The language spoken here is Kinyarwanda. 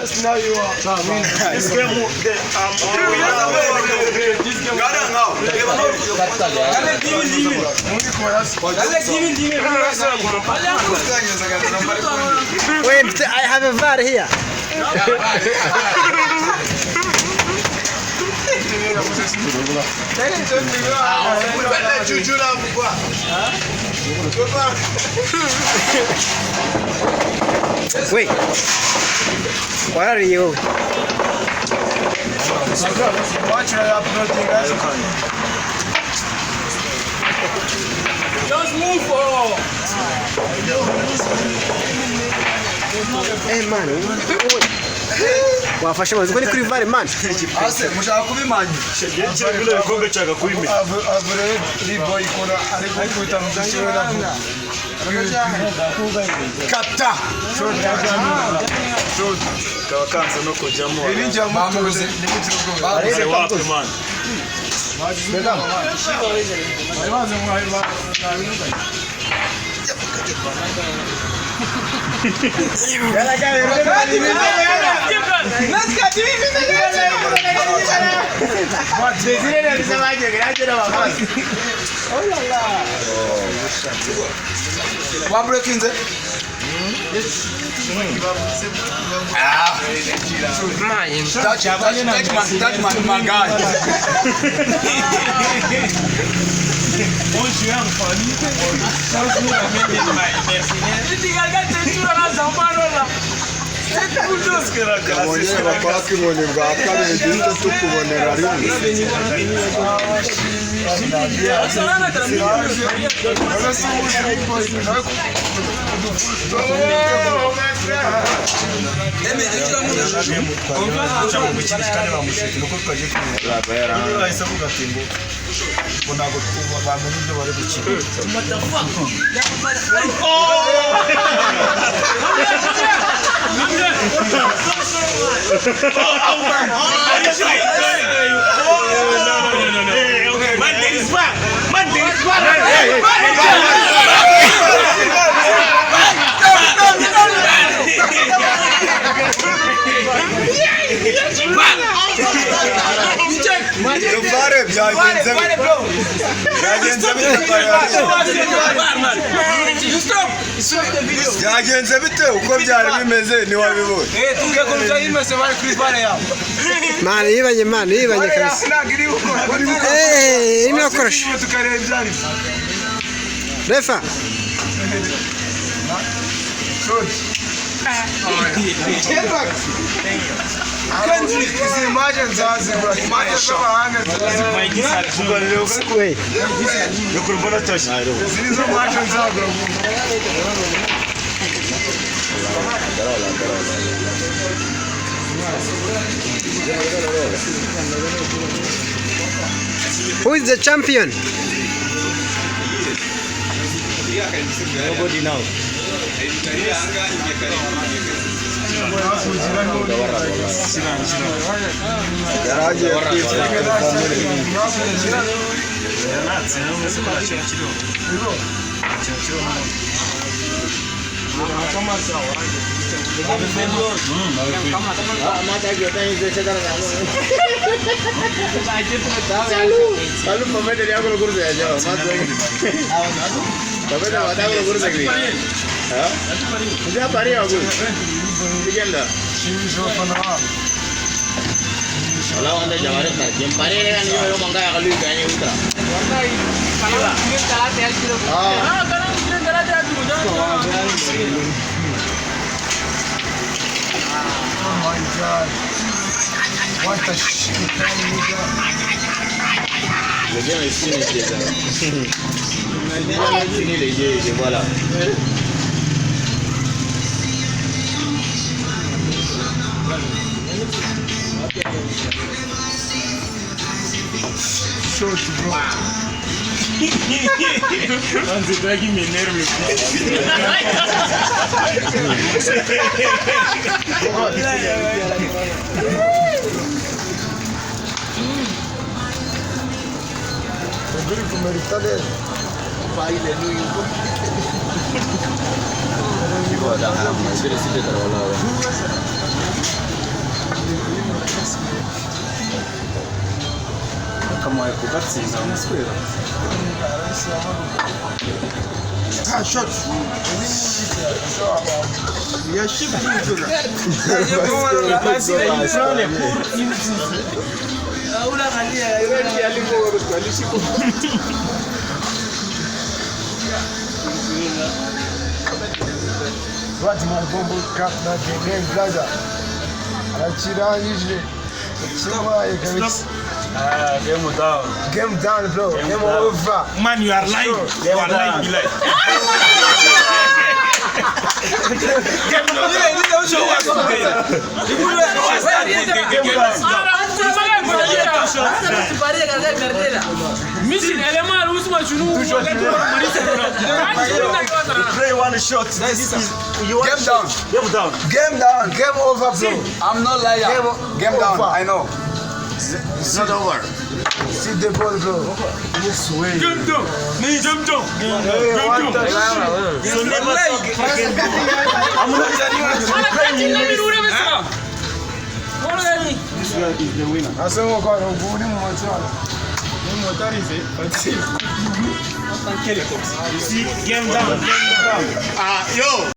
Yes, now you are. This game, Wait, I have a VAR here. Wait, where are you? Just move forward. Hey man, wafashe mazi kuri VAR man. Ase mushaka kubimanya. Shegekire bikombe cyaka kuri me. Avure libo ikora ari kwita muzashira. Kata. Shot. Kawakanza no kujamo. Irinja mutuze. Barebe wapi man. Beka. Baribaze muhaiba. One breaking it. Touch my guy. Yagenze bite uko byari bimeze ni wabibonye tugiye kumva imeze bari kuri VAR yawe Man, yibanye man, yibanye kabisa. Eh, inakorasha. Refa. Kanji izi imagine zazibura imagine z'abahanga Wait. Yokumbona tashi. zirizo imagine zagura Who is the champion? Nobody now. Oh my God. What the shit? Short, bro. Anzi draghi mi nervi. bamuhaye kugatsinda umuswera. Shot. Ya shift hujura. Unaangalia yule alikuwa alishiku. What my bombo cap na game gaza. Achirangije. Chimaye kabisa. Game down. Game down bro. Game over. Man, you are lying. You are lying. You lie. Game down. Show us something. Mission element usma chunu Play one shot. This is you want Game down. Game down. Game down. Game over bro. I'm not liar. Game down. I know. It's not over. See the ball bro. This way. Jump down. Jump down. What the You never talk again. I'm not This guy is the winner. Asema kwa nguni mmoja. You see, game down. Game down. Yo.